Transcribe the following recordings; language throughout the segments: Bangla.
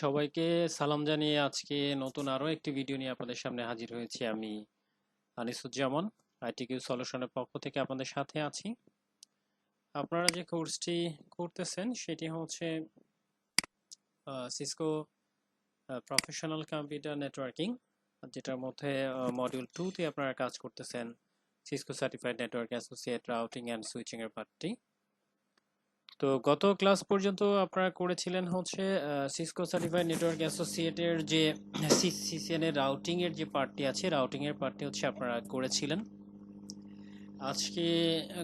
সবাইকে সালাম জানিয়ে আজকে নতুন আরো একটি ভিডিও নিয়ে আপনাদের সামনে হাজির হয়েছি। আমি আনিসুজ্জামান, আইটিকিউ সলিউশনের পক্ষ থেকে আপনাদের সাথে আছি। আপনারা যে কোর্সটি করতেছেন সেটি হচ্ছে সিসকো প্রফেশনাল কম্পিউটার নেটওয়ার্কিং, যেটার মধ্যে মডিউল 2 তে আপনারা কাজ করতেছেন Cisco certified network associate routing and switching এর পার্টটি। তো গত ক্লাস পর্যন্ত আপনারা করেছিলেন হচ্ছে সিসকো সার্টিফাইড নেটওয়ার্ক অ্যাসোসিয়েটের যে সিসিএন এর রাউটিং এর যে পার্টটি আছে, রাউটিং এর পার্টটি হচ্ছে আপনারা করেছিলেন। আজকে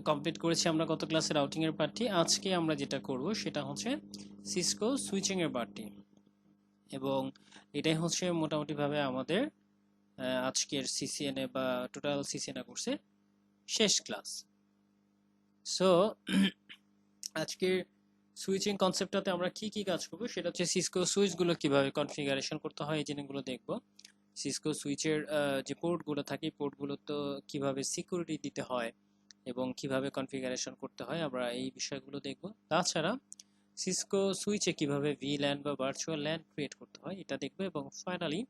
কমপ্লিট করেছি আমরা গত ক্লাসে রাউটিং এর পার্টটি। আজকে আমরা যেটা করব সেটা হচ্ছে সিসকো সুইচিং এর পার্টটি, এবং এটাই হচ্ছে মোটামুটিভাবে আমাদের আজকের সিসিএনএ বা টোটাল সিসিএনএ কোর্সে শেষ ক্লাস। সো আজকের সুইচিং কনসেপ্টটাতে আমরা কি কি কাজ করব সেটা হচ্ছে সিসকো সুইচগুলো কিভাবে কনফিগারেশন করতে হয় এই জিনিসগুলো দেখব। সিসকো সুইচের যে পোর্টগুলো থাকে পোর্টগুলো তো কিভাবে সিকিউরিটি দিতে হয় এবং কিভাবে কনফিগারেশন করতে হয় আমরা এই বিষয়গুলো দেখব। তাছাড়া সিসকো সুইচে কিভাবে ভিল্যান বা ভার্চুয়াল ল্যান ক্রিয়েট করতে হয় এটা দেখব, এবং ফাইনালি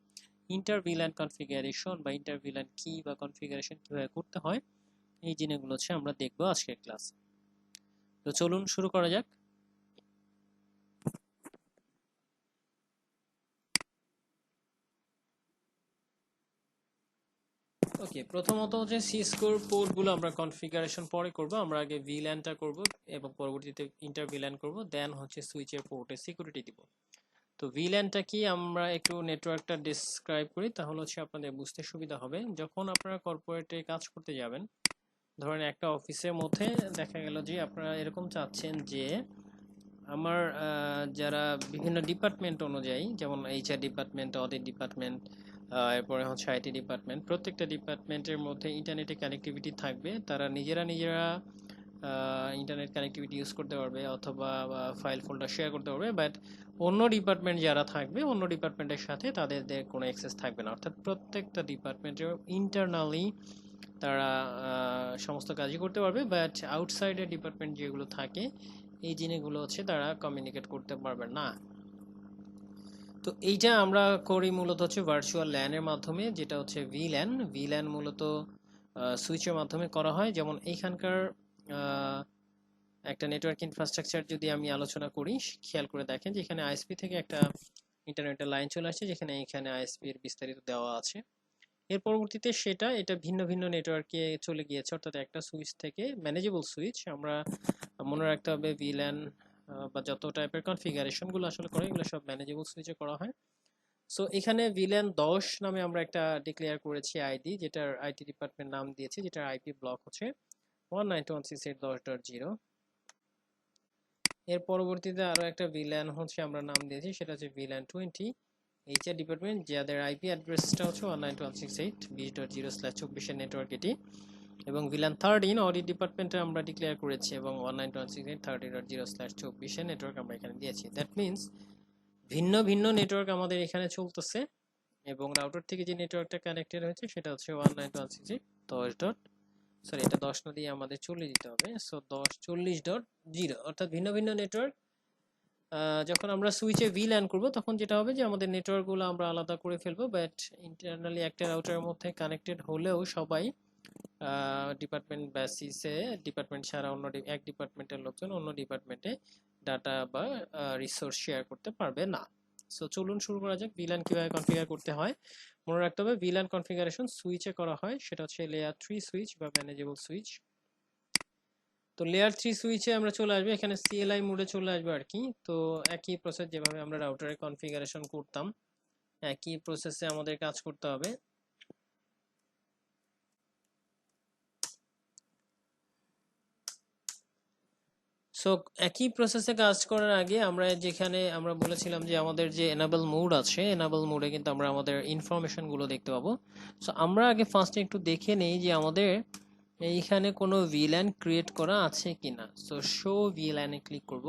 ইন্টার ভিল্যান কনফিগারেশন বা ইন্টার ভিল্যান কি বা কনফিগারেশন কিভাবে করতে হয় এই জিনিসগুলো হচ্ছে আমরা দেখব আজকের ক্লাসে। তো চলুন শুরু করা যাক। ওকে, প্রথমত হচ্ছে সিসকোর পোর্টগুলো আমরা কনফিগারেশন পরে করব। আমরা আগে ভিল্যানটা করব এবং পরবর্তীতে ইন্টার ভিল্যান করব, দেন হচ্ছে সুইচের পোর্টে সিকিউরিটি দিব। তো ভিল্যানটা কি আমরা একটু নেটওয়ার্কটা ডিসক্রাইব করি, তাহলে হচ্ছে আপনাদের বুঝতে সুবিধা হবে। যখন আপনারা কর্পোরেটে কাজ করতে যাবেন, ধরেন একটা অফিসের মধ্যে দেখা গেল যে আপনারা এরকম চাচ্ছেন যে আমার যারা বিভিন্ন ডিপার্টমেন্ট অনুযায়ী, যেমন এইচআর ডিপার্টমেন্ট, অডিট ডিপার্টমেন্ট, এরপরে হচ্ছে আইটি ডিপার্টমেন্ট, প্রত্যেকটা ডিপার্টমেন্টের মধ্যে ইন্টারনেটে কানেক্টিভিটি থাকবে। তারা নিজেরা ইন্টারনেট কানেক্টিভিটি ইউজ করতে পারবে অথবা ফাইল ফোল্ডার শেয়ার করতে পারবে, বাট অন্য ডিপার্টমেন্ট যারা থাকবে অন্য ডিপার্টমেন্টের সাথে তাদের কোনো অ্যাক্সেস থাকবে না। অর্থাৎ প্রত্যেকটা ডিপার্টমেন্টের ইন্টারনালি তারা সমস্ত কাজই করতে পারবে, বাট আউটসাইডের ডিপার্টমেন্ট যেগুলো থাকে এই জিনিসগুলো হচ্ছে তারা কমিউনিকেট করতে পারবে না। তো এইটা আমরা করি মূলত হচ্ছে ভার্চুয়াল ল্যানের মাধ্যমে, যেটা হচ্ছে ভিল্যান। ভিল্যান মূলত সুইচের মাধ্যমে করা হয়। যেমন এইখানকার একটা নেটওয়ার্ক ইনফ্রাস্ট্রাকচার যদি আমি আলোচনা করি, খেয়াল করে দেখেন যে এখানে আইএসপি থেকে একটা ইন্টারনেটের লাইন চলে আসছে, যেখানে এখানে আইএসপি এর বিস্তারিত দেওয়া আছে। এর পরবর্তীতে এটা ভিন্ন ভিন্ন নেটওয়ার্কে চলে গিয়েছে, অর্থাৎ একটা সুইচ থেকে ম্যানেজেবল সুইচ। আমরা মনে রাখতে হবে ভিল্যান বা যত টাইপের কনফিগারেশন গুলো আসলে করে এগুলো সব ম্যানেজেবল সুইচে করা হয়। সো এখানে ভিল্যান 10 নামে আমরা একটা ডিক্লেয়ার করেছি আইডি, যেটার আইটি ডিপার্টমেন্ট নাম দিয়েছে, যেটার আইপি ব্লক হচ্ছে 192.168.10.0। এর পরবর্তীতে আরো একটা ভিল্যান হচ্ছে আমরা নাম দিয়েছি, সেটা হচ্ছে ভিল্যান 20। এইচআর ডিপার্টমেন্ট যাদের আইপি অ্যাড্রেসটা হচ্ছে 192.168.20/24 এর নেটওয়ার্ক এটি। এবং ভিল্যান 13 অডিট ডিপার্টমেন্টে আমরা ডিক্লেয়ার করেছি, এবং 192.168.30/24 এর নেটওয়ার্ক আমরা এখানে দিয়েছি। দ্যাট মিনস ভিন্ন ভিন্ন নেটওয়ার্ক আমাদের এখানে চলতেছে, এবং রাউটার থেকে যে নেটওয়ার্কটা কানেক্টেড হয়েছে সেটা হচ্ছে 192.168.10. সরি, এটা 10 না দিয়ে আমাদের 40 দিতে হবে। সো 10.40.0, অর্থাৎ ভিন্ন ভিন্ন নেটওয়ার্ক। যখন আমরা সুইচে ভিল্যান করব তখন যেটা হবে যে আমাদের নেটওয়ার্কগুলো আমরা আলাদা করে ফেলবো, বাট ইন্টারনালি একটা রাউটারের মধ্যে কানেক্টেড হলেও সবাই ডিপার্টমেন্ট বেসিসে, ডিপার্টমেন্ট ছাড়া অন্য এক ডিপার্টমেন্টের লোকজন অন্য ডিপার্টমেন্টে ডাটা বা রিসোর্স শেয়ার করতে পারবে না। সো চলুন শুরু করা যাক ভিল্যান কিভাবে কনফিগার করতে হয়। মনে রাখতে হবে ভিল্যান কনফিগারেশন সুইচে করা হয়, সেটা হচ্ছে লেয়ার 3 সুইচ বা ম্যানেজেবল সুইচ। তো লেয়ার 3 সুইচে আমরা চলে আসবো, এখানে সিএলআই মোডে চলে আসবো আর কি। তো একই প্রসেস যেভাবে আমরা রাউটারে কনফিগারেশন করতাম, একই প্রসেসে আমাদের কাজ করতে হবে। সো একই প্রসেসে কাজ করার আগে আমরা যেখানে আমরা বলেছিলাম যে আমাদের যে এনাবল মোড আছে, এনাবল মোডে কিন্তু আমরা আমাদের ইনফরমেশন গুলো দেখতে পাবো। সো আমরা আগে ফার্স্টে একটু দেখে নেই যে আমাদের এইখানে কোনো ভিল্যান ক্রিয়েট করা আছে কিনা। সো শো ভিল্যানে ক্লিক করব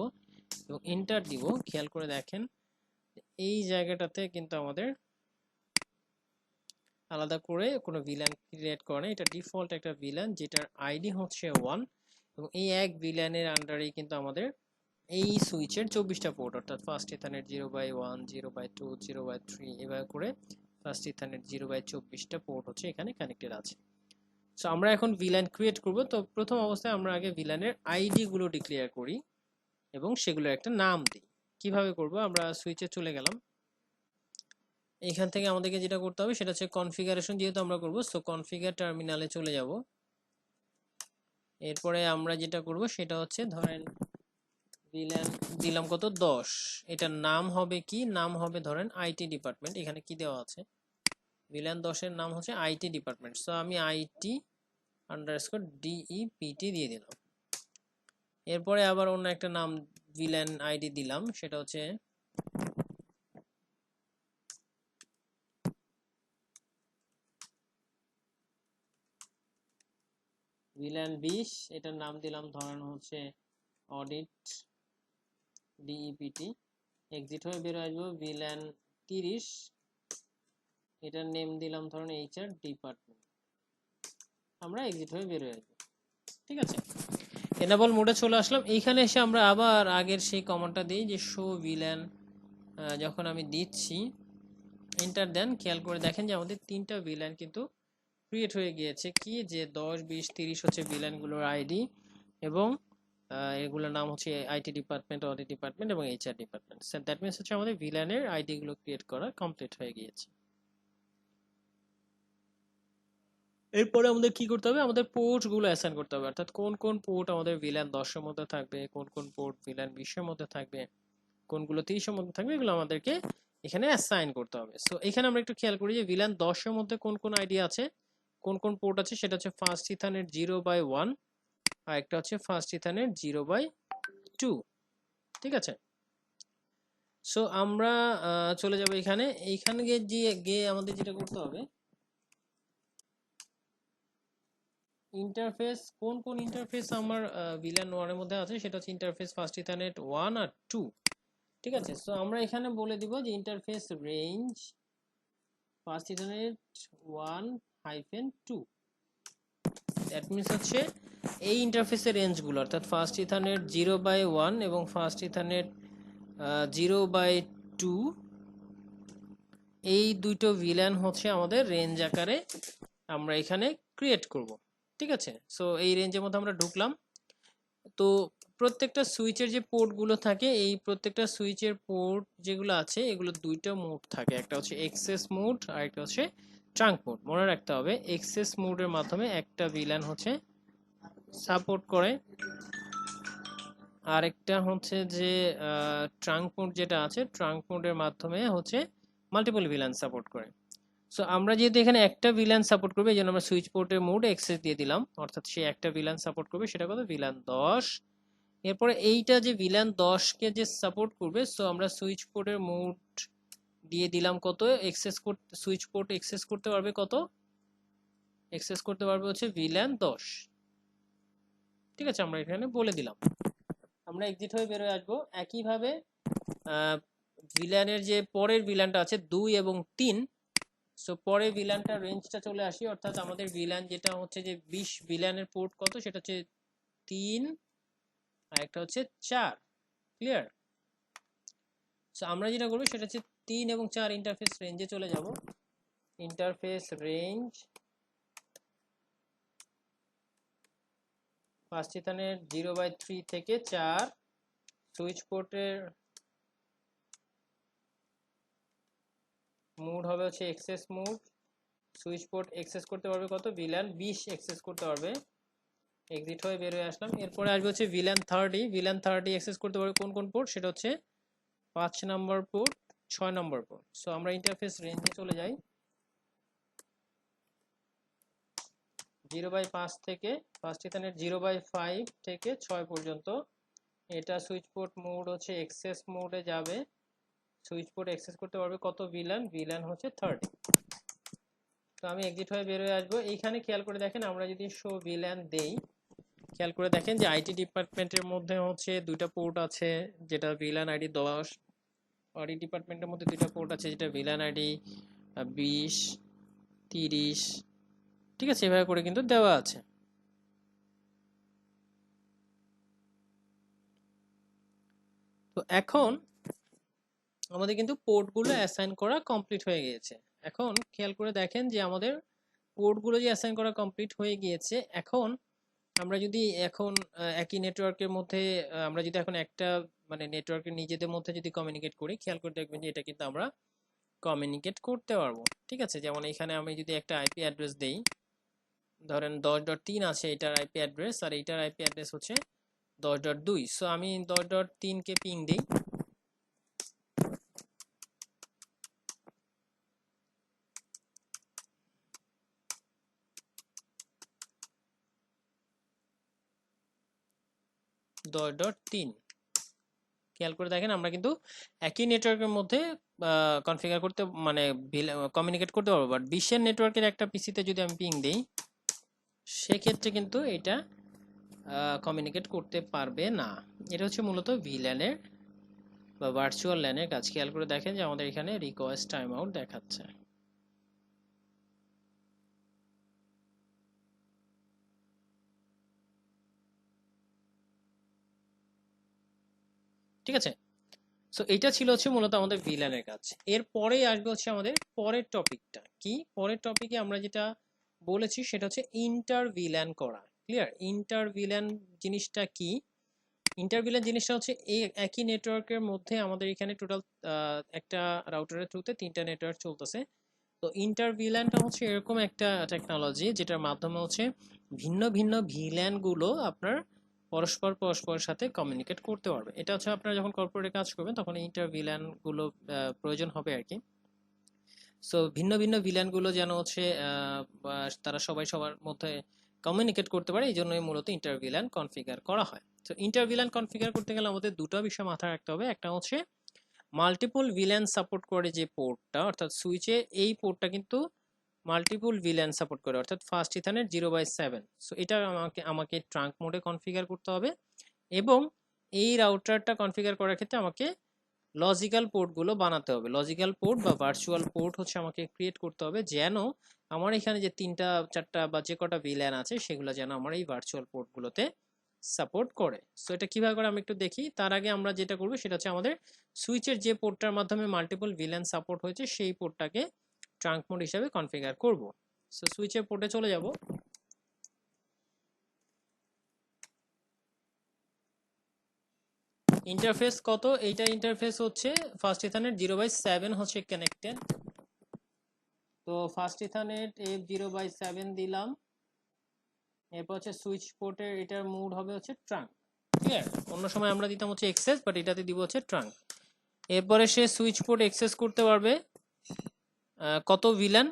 এবং এন্টার দিব। খেয়াল করে দেখেন এই জায়গাটাতে কিন্তু আমাদের আলাদা করে কোনো ভিল্যান ক্রিয়েট করে না, এটা ডিফল্ট একটা ভিল্যান যেটার আইডি হচ্ছে 1, এবং এই এক ভিল্যানের আন্ডারেই কিন্তু আমাদের এই সুইচের 24টা পোর্ট, অর্থাৎ ফার্স্ট ইথারনেট 0/1, 0/2, 0/3 এভাবে করে ফার্স্ট ইথারনেট 0/24টা পোর্ট হচ্ছে এখানে কানেক্টেড আছে। সো আমরা এখন ভিল্যান ক্রিয়েট করব। তো প্রথম অবস্থায় আমরা আগে ভিল্যানের আইডি গুলো ডিক্লেয়ার করি এবং সেগুলোর একটা নাম দিই। কিভাবে করব? আমরা সুইচে চলে গেলাম। এখান থেকে আমাদেরকে যেটা করতে হবে সেটা হচ্ছে কনফিগারেশন, যেহেতু আমরা করব, সো কনফিগার টার্মিনালে চলে যাব। এরপরে আমরা যেটা করব সেটা হচ্ছে ধরেন ভিল্যান দিলাম কত 10, এটার নাম হবে কি? নাম হবে ধরেন আইটি ডিপার্টমেন্ট। এখানে কি দেওয়া আছে? ভিল্যান 10 এর নাম হচ্ছে আইটি ডিপার্টমেন্ট। সো আমি IT_DEPT দিয়ে দিলাম। এরপরে আবার অন্য একটা নাম ভিল্যান আইডি দিলাম, সেটা হচ্ছে ভিল্যান 20, এটার নাম দিলাম ধরেন হচ্ছে অডিট DEPT। এক্সিট হয়ে বের আসবো ভিল্যান 30, এটার নেম দিলাম ধরেন HR ডিপার্টমেন্ট। আমরা এক্সিট হয়ে বের হয়ে আসবো। ঠিক আছে, এনেবল মোডে চলে আসলাম। এইখানে এসে আমরা আবার আগের সেই কমান্ডটা দিই যে শো ভিল্যান। যখন আমি দিচ্ছি এন্টার দেন, খেয়াল করে দেখেন যে আমাদের 3টা ভিল্যান কিন্তু ক্রিয়েট হয়ে গিয়েছে। কি যে 10, 20, 30 হচ্ছে ভিল্যানগুলোর আইডি এবং এগুলোর নাম হচ্ছে আইটি ডিপার্টমেন্ট, অডিট ডিপার্টমেন্ট এবং HR department. So that means হচ্ছে আমাদের ভিল্যানের আইডি গুলো ক্রিয়েট করা কমপ্লিট হয়ে গিয়েছে। এরপরে আমাদের কি করতে হবে? আমাদের পোর্ট গুলো অ্যাসাইন করতে হবে, অর্থাৎ কোন কোন পোর্ট আমাদের ভিল্যান 10 এর মধ্যে থাকবে, কোন কোন পোর্ট ভিল্যান 20 এর মধ্যে থাকবে, কোনগুলো 30 এর মধ্যে থাকবে, এগুলো আমাদেরকে এখানে অ্যাসাইন করতে হবে। সো এখানে আমরা একটু খেয়াল করি যে ভিল্যান 10 এর মধ্যে কোন কোন আইডি আছে, কোন কোন পোর্ট আছে। সেটা হচ্ছে ফার্স্ট ইথারনেট 0/1 আর একটা হচ্ছে ফার্স্ট ইথারনেট 0/2। ঠিক আছে, সো আমরা চলে যাব এইখানে গিয়ে আমাদের যেটা করতে হবে, ইন্টারফেস কোন কোন ইন্টারফেস আমার ভিল্যান 1 এর মধ্যে আছে সেটা হচ্ছে ইন্টারফেস ফার্স্ট ইথারনেট 1 আর 2। ঠিক আছে, সো আমরা এখানে বলে দিব যে interface range first ethernet 1-2। That means হচ্ছে এই ইন্টারফেসের রেঞ্জগুলো, অর্থাৎ ফার্স্ট ইথারনেট 0/1 এবং ফার্স্ট ইথারনেট 0/2, এই দুটো ভিল্যান হচ্ছে আমাদের রেঞ্জ আকারে আমরা এখানে ক্রিয়েট করব। ঠিক আছে, সো এই রেঞ্জের মধ্যে আমরা ঢুকলাম। তো প্রত্যেকটা সুইচের যে পোর্টগুলো থাকে, এই প্রত্যেকটা সুইচের পোর্ট যেগুলো আছে এগুলো দুইটা মোড থাকে, একটা হচ্ছে এক্সেস মোড আর একটা হচ্ছে ট্রাঙ্ক মোড। মনে রাখতে হবে এক্সেস মোডের মাধ্যমে একটা ভিল্যান হচ্ছে সাপোর্ট করে, আর একটা হচ্ছে যে ট্রাঙ্ক মোড যেটা আছে, ট্রাঙ্ক মোডের মাধ্যমে হচ্ছে মাল্টিপল ভিল্যান সাপোর্ট করে। সো আমরা যেহেতু এখানে একটা ভিল্যান সাপোর্ট করবে, এই জন্য আমরা সুইচ পোর্টের মোড এক্সেস দিয়ে দিলাম, অর্থাৎ সে একটা ভিল্যান সাপোর্ট করবে, সেটা কত? ভিল্যান 10। এরপরে এইটা যে ভিল্যান 10 কে যে সাপোর্ট করবে, সো আমরা সুইচ পোর্টের মোড দিয়ে দিলাম কত? এক্সেস করতে, সুইচ পোর্ট এক্সেস করতে পারবে কত? এক্সেস করতে পারবে হচ্ছে ভিল্যান 10। ঠিক আছে, আমরা এখানে বলে দিলাম। আমরা এক্সিট হয়ে বের হয়ে আসবো। একইভাবে ভিল্যানের যে পরের ভিল্যানটা আছে 2 এবং 3, সো পরে ভিল্যানটার রেঞ্জটা চলে আসি, অর্থাৎ আমাদের ভিল্যান যেটা হচ্ছে যে 20 ভিল্যানের পোর্ট কত? সেটা হচ্ছে 3 আর একটা হচ্ছে 4। ক্লিয়ার? সো আমরা যেটা করবো সেটা হচ্ছে 3 এবং 4 ইন্টারফেস রেঞ্জে চলে যাব। ইন্টারফেস রেঞ্জ ফার্স্ট ইথারনেট 0/3 থেকে 4, সুইচ পোর্টের মোড হবে হচ্ছে access mode. Switch port access করতে পারবে কত? ভিল্যান 20 এক্সেস করতে পারবে। এক্সিট হয়ে বের হয়ে আসলাম। এরপরে আসবে হচ্ছে ভিল্যান 30। ভিল্যান 30 এক্সেস করতে পারবে কোন কোন পোর্ট? সেটা হচ্ছে 5 নম্বর পোর্ট, 6 নম্বর পোর্ট। সো আমরা ইন্টারফেস রেঞ্জে চলে যাই। 0/5 থেকে ফার্স্ট ইথারনেট 0/5 থেকে 6 পর্যন্ত, এটা সুইচ পোর্ট মোড হচ্ছে এক্সেস মোডে যাবে। সুইচ পোর্ট এক্সেস করতে পারবে কত? ভিল্যান হচ্ছে 30। তো আমি এক্সিট হয়ে বের হয়ে আসবো। এইখানে খেয়াল করে দেখেন, আমরা যদি শো ভিল্যান দেই, খেয়াল করে দেখেন যে আইটি ডিপার্টমেন্টের মধ্যে হচ্ছে দুইটা পোর্ট আছে, যেটা ভিল্যান আইডি 10। অডিট ডিপার্টমেন্টের মধ্যে দুইটা পোর্ট আছে, যেটা ভিল্যান আইডি 20, 30। ঠিক আছে, এভাবে করে কিন্তু দেওয়া আছে। তো এখন আমাদের কিন্তু পোর্টগুলো অ্যাসাইন করা কমপ্লিট হয়ে গিয়েছে। এখন খেয়াল করে দেখেন যে আমাদের পোর্টগুলো যে অ্যাসাইন করা কমপ্লিট হয়ে গিয়েছে, এখন আমরা যদি এখন একই নেটওয়ার্কের মধ্যে আমরা যদি এখন একটা মানে নেটওয়ার্কের নিজেদের মধ্যে যদি কমিউনিকেট করি, খেয়াল করে দেখবেন যে এটা কিন্তু আমরা কমিউনিকেট করতে পারবো। ঠিক আছে, যেমন এখানে আমি যদি একটা আইপি অ্যাড্রেস দেই, ধরেন 10.3 আছে এটার আইপি অ্যাড্রেস, আর এইটার আইপি অ্যাড্রেস হচ্ছে 10.2। সো আমি 10.3 কে পিং দিই, 10.3। খেয়াল করে দেখেন আমরা কিন্তু একই নেটওয়ার্কের মধ্যে কনফিগার করতে মানে কমিউনিকেট করতে পারবো। বাট বিশ্বের নেটওয়ার্কের একটা পিসিতে যদি আমি পিং দিই, সেক্ষেত্রে কিন্তু এটা কমিউনিকেট করতে পারবে না। এটা হচ্ছে মূলত ভিল্যানের বা ভার্চুয়াল ল্যানের কাজ। খেয়াল করে দেখেন যে আমাদের এখানে রিকোয়েস্ট টাইম আউট দেখাচ্ছে। ঠিক আছে, সো এটা ছিল হচ্ছে মূলত আমাদের ভিল্যানের কাজ। এরপরেই আসবে হচ্ছে আমাদের পরের টপিকটা কি। পরের টপিকে আমরা যেটা বলেছি সেটা হচ্ছে ইন্টার ভিল্যান করা। ক্লিয়ার? ইন্টার ভিল্যান জিনিসটা কি? ইন্টার ভিল্যান জিনিসটা হচ্ছে এই একই নেটওয়ার্কের মধ্যে আমাদের এখানে টোটাল একটা রাউটারের থ্রুতে 3টা নেটওয়ার্ক চলতেছে। তো ইন্টার ভিল্যানটা হচ্ছে এরকম একটা টেকনোলজি যেটার মাধ্যমে হচ্ছে ভিন্ন ভিন্ন ভিল্যান গুলো আপনার পরস্পরের সাথে কমিউনিকেট করতে পারবে। এটা হচ্ছে আপনারা যখন কর্পোরেটে কাজ করবেন তখন ইন্টার ভিল্যান গুলো প্রয়োজন হবে আর কি। সো ভিন্ন ভিন্ন ভিল্যান গুলো যেন হচ্ছে তারা সবাই সবার মধ্যে কমিউনিকেট করতে পারে, এই জন্যই মূলত ইন্টার ভিল্যান কনফিগার করা হয়। তো ইন্টার ভিল্যান কনফিগার করতে গেলে আমাদের দুটো বিষয় মাথায় রাখতে হবে। একটা হচ্ছে মাল্টিপল ভিল্যান সাপোর্ট করে যে পোর্টটা, অর্থাৎ সুইচে এই পোর্টটা কিন্তু মাল্টিপল ভিল্যান সাপোর্ট করে, অর্থাৎ ফার্স্ট ইথারনেট 0/7। সো এটা আমাকে ট্রাঙ্ক মোডে কনফিগার করতে হবে, এবং এই রাউটারটা কনফিগার করার ক্ষেত্রে আমাকে লজিক্যাল পোর্টগুলো বানাতে হবে। লজিক্যাল পোর্ট বা ভার্চুয়াল পোর্ট হচ্ছে আমাকে ক্রিয়েট করতে হবে, যেন আমার এখানে যে 3টা 4টা বা যে কটা ভিল্যান আছে সেগুলো যেন আমার এই ভার্চুয়াল পোর্টগুলোতে সাপোর্ট করে। সো এটা কিভাবে করে আমি একটু দেখি। তার আগে আমরা যেটা করব সেটা হচ্ছে আমাদের সুইচের যে পোর্টটার মাধ্যমে মাল্টিপল ভিল্যান সাপোর্ট হয়েছে সেই পোর্টটাকে ট্রাঙ্ক মোড হিসাবে কনফিগার করব। সো সুইচের পোর্টে চলে যাব। ইন্টারফেস কত? এইটা ইন্টারফেস হচ্ছে ফার্স্ট ইথারনেট 0/7 হচ্ছে কানেক্টেড। তো ফার্স্ট ইথারনেট F0/7 দিলাম। এরপর হচ্ছে সুইচ পোর্টের এটার মোড হবে হচ্ছে ট্রাঙ্ক। ক্লিয়ার? অন্য সময় আমরা দিতাম হচ্ছে এক্সেস, বাট এটাতে দিব হচ্ছে ট্রাঙ্ক। এরপরে সে সুইচ পোর্ট এক্সেস করতে পারবে কত ভিল্যান?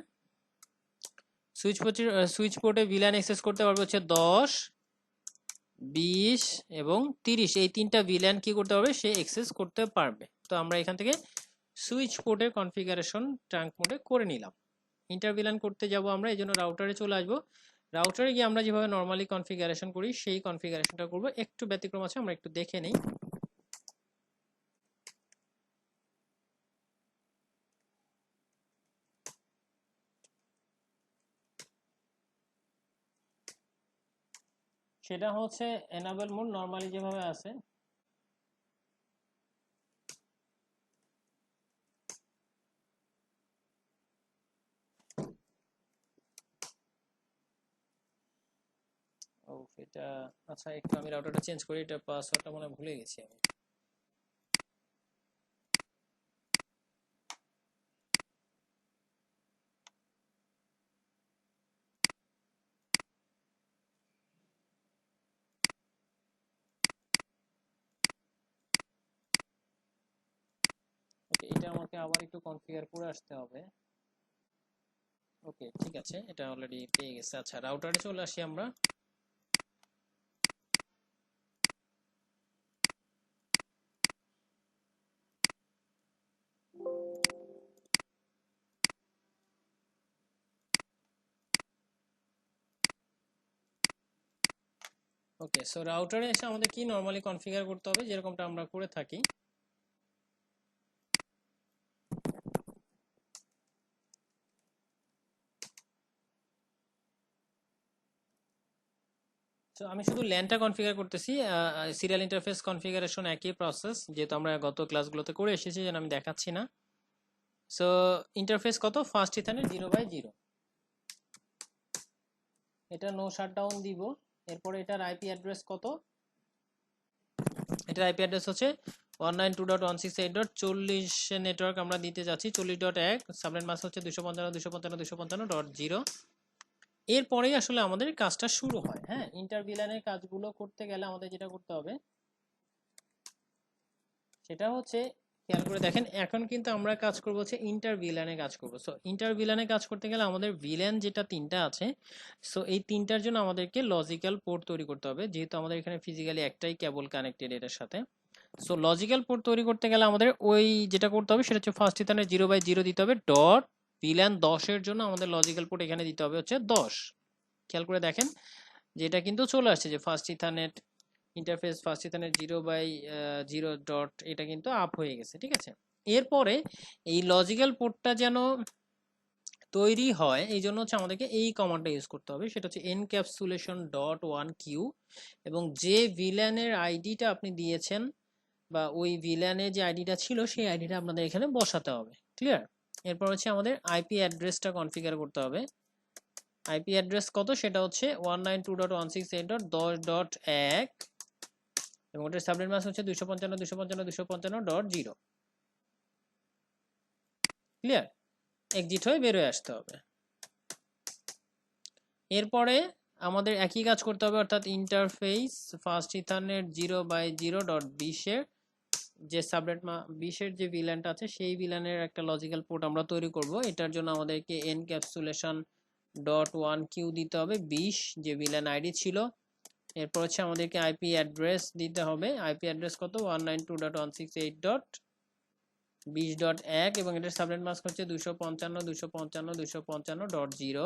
সুইচ পোর্টে ভিল্যান এক্সেস করতে পারবে হচ্ছে 10, 20 এবং 30। এই 3টা ভিল্যান কি করতে পারবে? সে এক্সেস করতে পারবে। তো আমরা এখান থেকে সুইচ পোর্টের কনফিগারেশন ট্রাঙ্ক মোডে করে নিলাম। ইন্টার ভিল্যান করতে যাব আমরা, এই জন্য রাউটারে চলে আসবো। রাউটারে গিয়ে আমরা যেভাবে নর্মালি কনফিগারেশন করি সেই কনফিগারেশনটা করব। একটু ব্যতিক্রম আছে, আমরা একটু দেখে নিই। সেটা হচ্ছে এনাবেল মোড নরমালি যেভাবে আছে। ও এটা আচ্ছা, একটু আমি রাউটারটা চেঞ্জ করি, এটা পাসওয়ার্ডটা মনে ভুলে গেছি আমি। ওকে, এটা আমাকে আবার একটু কনফিগার করে আসতে হবে। ওকে ঠিক আছে, এটা অলরেডি পেয়ে গেছে। আচ্ছা, রাউটারে চলে আসি আমরা। ওকে, সো রাউটারে এসে আমাদের কি নরমালি কনফিগার করতে হবে যেরকমটা আমরা করে থাকি। তো আমি শুধু ল্যানটা কনফিগার করতেছি, সিরিয়াল ইন্টারফেস কনফিগারেশন একই প্রসেস, যেহেতু আমরা গত ক্লাসগুলোতে করে এসেছি, যেন আমি দেখাচ্ছি না। সো ইন্টারফেস কত, ফার্স্ট ইথারনেট 0/0, এটা নো শাটডাউন দিব। এরপরে এটার আইপি অ্যাড্রেস কত, এটার আইপি অ্যাড্রেস হচ্ছে 192.168.40 নেটওয়ার্ক আমরা দিতে যাচ্ছি, 40.1, সাবনেট মাস্ক হচ্ছে 255.255.255.0। এরপরেই আসলে আমাদের কাজটা শুরু হয়। হ্যাঁ, ইন্টারভিলানের কাজগুলো করতে গেলে আমাদের যেটা করতে হবে সেটা হচ্ছে, খেয়াল করে দেখেন, এখন কিন্তু আমরা কাজ করব হচ্ছে ইন্টারভিলানে কাজ করব। সো ইন্টারভিলানে কাজ করতে গেলে আমাদের ভিলেন যেটা তিনটা আছে, সো এই তিনটার জন্য আমাদেরকে লজিক্যাল পোর্ট তৈরি করতে হবে, যেহেতু আমাদের এখানে ফিজিক্যালি একটাই কেবল কানেক্টেড এটার সাথে। সো লজিক্যাল পোর্ট তৈরি করতে গেলে আমাদের ওই যেটা করতে হবে সেটা হচ্ছে ফার্স্ট ইথারনেট 0/0 দিতে হবে, ডট ভিলেন 10 এর জন্য আমাদের লজিক্যাল পোর্ট এখানে দিতে হবে হচ্ছে 10। খেয়াল করে দেখেন যে এটা কিন্তু চলে আসছে, যে first ethernet interface first ethernet 0/0 dot, এটা কিন্তু আপ হয়ে গেছে। ঠিক আছে, এরপরে এই লজিক্যাল পোর্টটা যেন তৈরি হয়, এই জন্য হচ্ছে আমাদেরকে এই কমান্ডটা ইউজ করতে হবে, সেটা হচ্ছে encapsulation.1q, এবং যে ভিলেনের আইডিটা আপনি দিয়েছেন বা ওই ভিলেনের যে আইডিটা ছিল সেই আইডিটা আপনাদের এখানে বসাতে হবে। ক্লিয়ার? এরপর হচ্ছে আমাদের আইপি অ্যাড্রেসটা কনফিগার করতে হবে। আইপি অ্যাড্রেস কত, সেটা হচ্ছে 192.168.10.1, এবং ওটার সাবনেট মাস্ক হচ্ছে 255.255.255.0। ক্লিয়ার? এক্সিট হয়ে বের হয়ে আসতে হবে। এরপরে আমাদের একই কাজ করতে হবে, অর্থাৎ ইন্টারফেস ফার্স্ট ইথারনেট 0/0.20 এর যে সাবনেট 20 এর যে ভিল্যানটা আছে সেই ভিল্যানের একটা লজিক্যাল পোর্ট আমরা তৈরি করব। এটার জন্য আমাদেরকে encapsulation.1q দিতে হবে, 20 যে ভিল্যান আইডি ছিল। এরপর হচ্ছে আমাদেরকে আইপি অ্যাড্রেস দিতে হবে, আইপি অ্যাড্রেস কত, 192.168.20.1, এবং এটার সাবনেট মাস্ক হচ্ছে 255.255.255.0।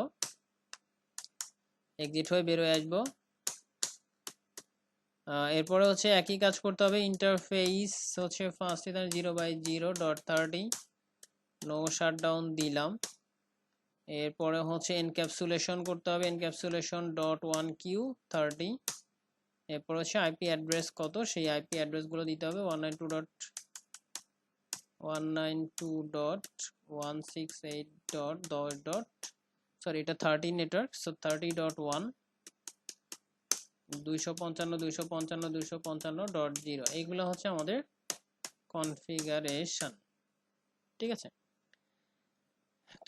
এক্সিট হয়ে বের হয়ে আসবো। এরপরে হচ্ছে একই কাজ করতে হবে, ইন্টারফেস হচ্ছে ফার্স্ট ইথার 0/0.30, নো শাটডাউন দিলাম। এরপরে হচ্ছে এনক্যাপসুলেশন করতে হবে, encapsulation.1q 30। এরপর হচ্ছে আইপি অ্যাড্রেস কত, সেই আইপি অ্যাড্রেসগুলো দিতে হবে, 192.168.10. সরি, এটা 30 নেটওয়ার্ক, সো 30.1, 255.255.255.0। এইগুলো হচ্ছে আমাদের কনফিগারেশন। ঠিক আছে,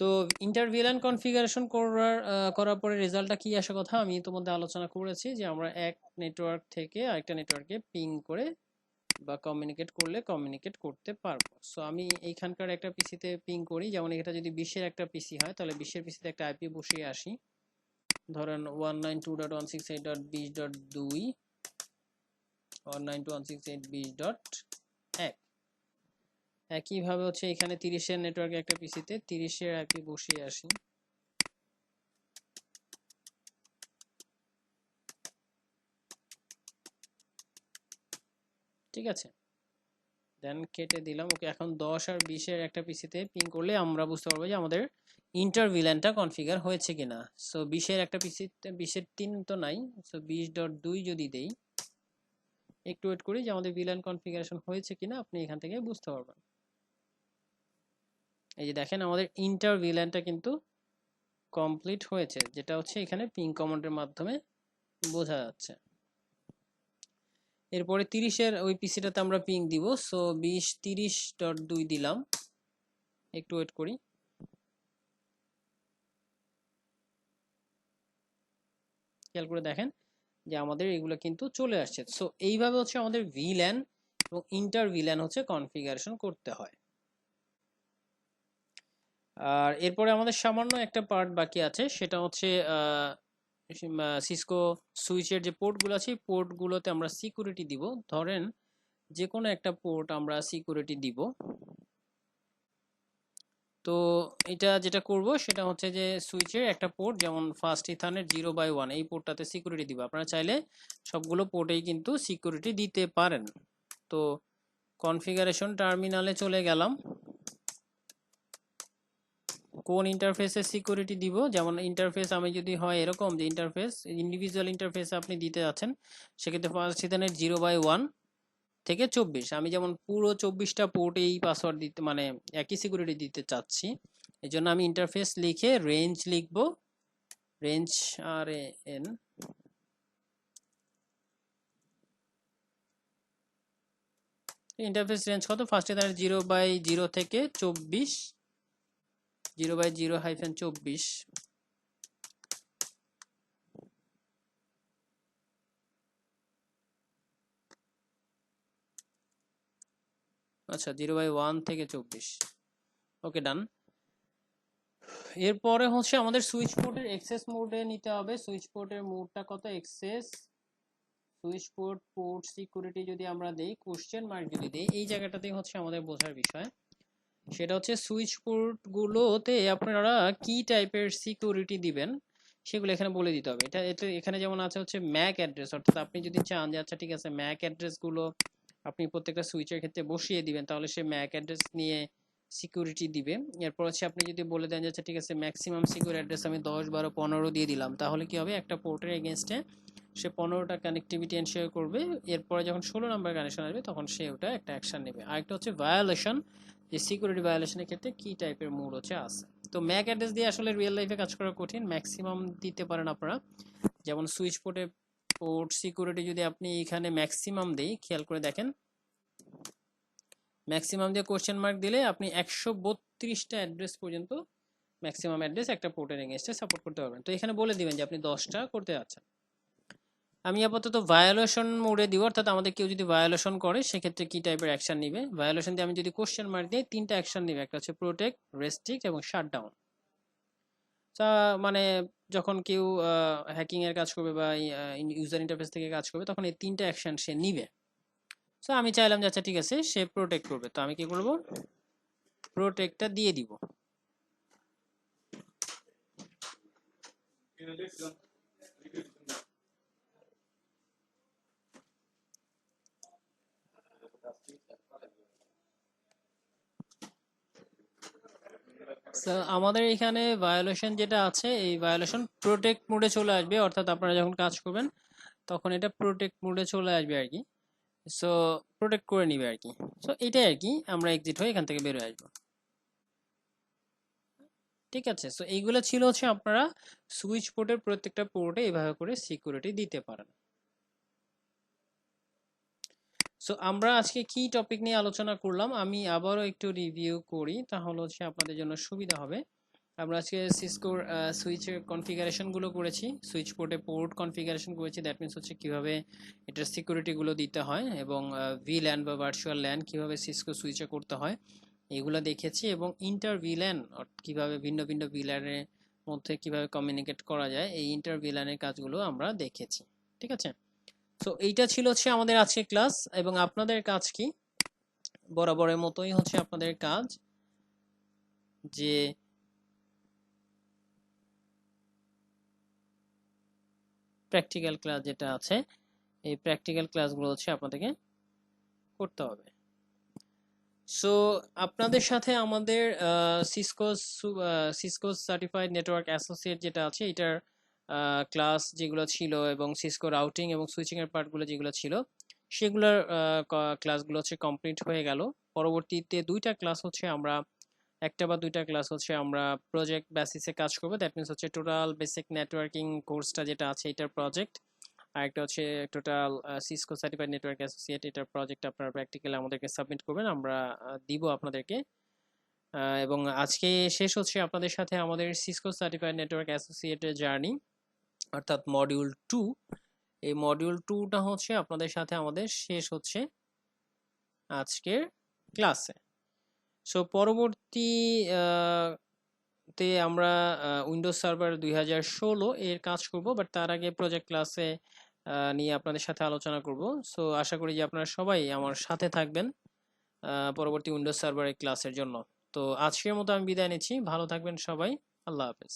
তো ইন্টারভিলান কনফিগারেশন করার পরে রেজাল্টটা কি আসে কথা আমি তোমাদের আলোচনা করেছি, যে আমরা এক নেটওয়ার্ক থেকে আরেকটা নেটওয়ার্কে পিং করে বা কমিউনিকেট করলে কমিউনিকেট করতে পারবো। সো আমি এইখানকার একটা পিসিতে পিং করি, যেমন এটা যদি 20-এর একটা পিসি হয় তাহলে 20-এর পিসিতে একটা আইপি বসিয়ে আসি, ধরেন 192.168.20.2, 192.168.20.1। একইভাবে হচ্ছে এখানে 30-এর নেটওয়ার্কে একটা পিসিতে 30-এর আইপি বসিয়ে আসি। ঠিক আছে, দেন কেটে দিলাম। ওকে, এখন 10 আর 20-এর একটা পিসিতে পিং করলে আমরা বুঝতে পারবো যে আমাদের ইন্টারভিলানটা কনফিগার হয়েছে কিনা। সো 20-এর একটা পিসিতে 20-এর 3 তো নাই, সো 20.2 যদি দেই, একটু ওয়েট করি যে আমাদের ভিলান কনফিগারেশন হয়েছে কিনা, আপনি এখান থেকে বুঝতে পারবেন। এই যে দেখেন আমাদের ইন্টারভিলানটা কিন্তু কমপ্লিট হয়েছে, যেটা হচ্ছে এখানে পিং কমান্ডের মাধ্যমে বোঝা যাচ্ছে। এরপরে 30-এর ওই পিসিটাতে আমরা পিং দিব, সো 20.30.2 দিলাম, একটু ওয়েট করি। খেয়াল করে দেখেন যে আমাদের এগুলো কিন্তু চলে আসছে। সো এইভাবে হচ্ছে আমাদের ভিল্যান এবং ইন্টার ভিল্যান হচ্ছে কনফিগারেশন করতে হয়। আর এরপরে আমাদের সামান্য একটা পার্ট বাকি আছে, সেটা হচ্ছে সিসকো সুইচের যে পোর্টগুলো আছে পোর্টগুলোতে আমরা সিকিউরিটি দিব। ধরেন যে কোনো একটা পোর্ট আমরা সিকিউরিটি দিব। তো এটা যেটা করব সেটা হচ্ছে যে সুইচের একটা পোর্ট, যেমন ফার্স্ট ইথারনেট 0/1, এই পোর্টটাতে সিকিউরিটি দিব। আপনারা চাইলে সবগুলো পোর্টেই কিন্তু সিকিউরিটি দিতে পারেন। তো কনফিগারেশন টার্মিনালে চলে গেলাম। কোন ইন্টারফেসে সিকিউরিটি দিব, যেমন ইন্টারফেস আমি যদি হয় এরকম যে ইন্টারফেস ইন্ডিভিজুয়াল ইন্টারফেস আপনি দিতে যাচ্ছেন, সেক্ষেত্রে পারসিস্টেন্ট 0/1 থেকে 24, আমি যেমন পুরো 24টা পোর্টে এই পাসওয়ার্ড দিতে মানে একই সিকিউরিটি দিতে চাচ্ছি, এই জন্য আমি ইন্টারফেস লিখে রেঞ্জ লিখব, রেঞ্জ RAN, ইন্টারফেস রেঞ্জ কত, ফার্স্টে তার 0/0 থেকে 24, 0/0-24, আচ্ছা 0/1 থেকে 24, ওকে ডান। এরপরে হচ্ছে আমাদের সুইচ পোর্টের এক্সেস মোডে নিতে হবে। সুইচ পোর্টের মোডটা কত, access switch port port security যদি আমরা দেই, কোশ্চেন মার্ক যদি দেই, এই জায়গাটাতেই হচ্ছে আমাদের বোঝার বিষয়। সেটা হচ্ছে সুইচ পোর্ট গুলোতে আপনারা কি টাইপের সিকিউরিটি দিবেন সেগুলো এখানে বলে দিতে হবে। এটা এখানে যেমন আছে হচ্ছে ম্যাক অ্যাড্রেস, অর্থাৎ আপনি যদি চান যে আচ্ছা ঠিক আছে ম্যাক অ্যাড্রেস গুলো আপনি প্রত্যেকটা সুইচের ক্ষেত্রে বসিয়ে দিবেন, তাহলে সে ম্যাক অ্যাড্রেস নিয়ে সিকিউরিটি দিবে। এরপর হচ্ছে আপনি যদি বলে দেন যে আচ্ছা ঠিক আছে ম্যাক্সিমাম সিকিউর অ্যাড্রেস আমি 10, 12, 15 দিয়ে দিলাম, তাহলে কি হবে, একটা পোর্টের এগেনস্টে সে 15টা কানেক্টিভিটি এনশিওর করবে। এরপরে যখন 16 নাম্বার কানেকশন আসবে তখন সে ওটা একটা অ্যাকশন নেবে। আরেকটা হচ্ছে ভায়োলেশন, যে সিকিউরিটি ভায়োলেশনের ক্ষেত্রে কি টাইপের মোড হচ্ছে আছে। তো ম্যাক অ্যাড্রেস দিয়ে আসলে রিয়েল লাইফে কাজ করা কঠিন, ম্যাক্সিমাম দিতে পারেন আপনারা। যেমন সুইচ পোর্টে পোর্ট সিকিউরিটি যদি আপনি এখানে ম্যাক্সিমাম দেই, খেয়াল করে দেখেন ম্যাক্সিমাম দিয়ে কোশ্চেন মার্ক দিলে আপনি 132টা অ্যাড্রেস পর্যন্ত ম্যাক্সিমাম অ্যাড্রেস একটা পোর্টের এগেইনস্টে সাপোর্ট করতে পারবেন। তো এখানে বলে দিবেন যে আপনি 10টা করতে যাচ্ছেন। আমি আপাতত ভায়োলেশন মোডে দিব, অর্থাৎ আমাদের কেউ যদি ভায়োলেশন করে সেক্ষেত্রে কি টাইপের অ্যাকশন নিবে। ভায়োলেশন দিয়ে আমি যদি কোশ্চেন মার্ক দিই, 3টা অ্যাকশন নিবে, একটা হচ্ছে প্রোটেক্ট, রেস্ট্রিক্ট এবং শাটডাউন। তা মানে যখন কেউ হ্যাকিং এর কাজ করবে বা ইউজার ইন্টারফেস থেকে কাজ করবে, তখন এই 3টা অ্যাকশন সে নিবে। তো আমি চাইলাম যে আচ্ছা ঠিক আছে সে প্রোটেক্ট করবে, তো আমি কি করব, প্রোটেক্টটা দিয়ে দিব। আমাদের এখানে ভায়োলেশন যেটা আছে, এই ভায়োলেশন প্রোটেক্ট মোডে চলে আসবে, অর্থাৎ আপনারা যখন কাজ করবেন তখন এটা প্রোটেক্ট মোডে চলে আসবে আর কি। সো প্রোটেক্ট করে নিবে আর কি। সো এটাই আর কি, আমরা এক্সিট হয়ে এখান থেকে বের হয়ে আসবো। ঠিক আছে, সো এইগুলো ছিল হচ্ছে আপনারা সুইচ পোর্টের প্রত্যেকটা পোর্টে এভাবে করে সিকিউরিটি দিতে পারেন। সো আমরা আজকে কি টপিক নিয়ে আলোচনা করলাম আমি আবারও একটু রিভিউ করি, তাহলে হচ্ছে আপনাদের জন্য সুবিধা হবে। আমরা আজকে সিসকোর সুইচের কনফিগারেশন গুলো করেছি, সুইচ পোর্টে পোর্ট কনফিগারেশন করেছি, দ্যাট মিনস হচ্ছে কিভাবে এটার সিকিউরিটি গুলো দিতে হয়, এবং VLAN বা ভার্চুয়াল ল্যান কিভাবে সিসকো সুইচে করতে হয় এগুলো দেখেছি, এবং ইন্টার VLAN কিভাবে ভিন্ন ভিন্ন VLAN-এর মধ্যে কিভাবে কমিউনিকেট করা যায়, এই ইন্টার VLAN-এর কাজগুলো আমরা দেখেছি। ঠিক আছে, তো এইটা ছিল হচ্ছে আমাদের আজকে ক্লাস, এবং আপনাদের কাজ কি, বরাবরের মতোই হচ্ছে আপনাদের কাজ যে প্র্যাকটিক্যাল ক্লাস যেটা আছে, এই প্র্যাকটিক্যাল ক্লাসগুলো হচ্ছে আপনাদেরকে করতে হবে। সো আপনাদের সাথে আমাদের সিসকো সার্টিফাইড নেটওয়ার্ক অ্যাসোসিয়েট যেটা আছে, এটার ক্লাস যেগুলো ছিল এবং সিসকো রাউটিং এবং সুইচিং এর পার্টগুলো যেগুলো ছিল সেগুলোর ক্লাসগুলো হচ্ছে কমপ্লিট হয়ে গেল। পরবর্তীতে দুইটা ক্লাস হচ্ছে আমরা, একটা বা দুইটা ক্লাস হচ্ছে আমরা প্রজেক্ট বেসিসে কাজ করব, দ্যাট মিনস হচ্ছে টোটাল বেসিক নেটওয়ার্কিং কোর্সটা যেটা আছে এটার প্রজেক্ট, আর একটা হচ্ছে total Cisco certified network associate এটার প্রজেক্ট আপনারা প্র্যাকটিক্যালি আমাদেরকে সাবমিট করবেন, আমরা দিব আপনাদেরকে। এবং আজকে শেষ হচ্ছে আপনাদের সাথে আমাদের সিসকো সার্টিফাইড নেটওয়ার্ক অ্যাসোসিয়েটের জার্নি, অর্থাৎ মডিউল 2। এই মডিউল 2টা হচ্ছে আপনাদের সাথে আমাদের শেষ হচ্ছে আজকের ক্লাসে। সো পরবর্তী তে আমরা উইন্ডোজ সার্ভার 2016 এর কাজ করব, বাট তার আগে প্রজেক্ট ক্লাসে নিয়ে আপনাদের সাথে আলোচনা করব। সো আশা করি যে আপনারা সবাই আমার সাথে থাকবেন পরবর্তী উইন্ডোজ সার্ভারের ক্লাসের জন্য। তো আজকের মতো আমি বিদায় নিচ্ছি, ভালো থাকবেন সবাই, আল্লাহ হাফেজ।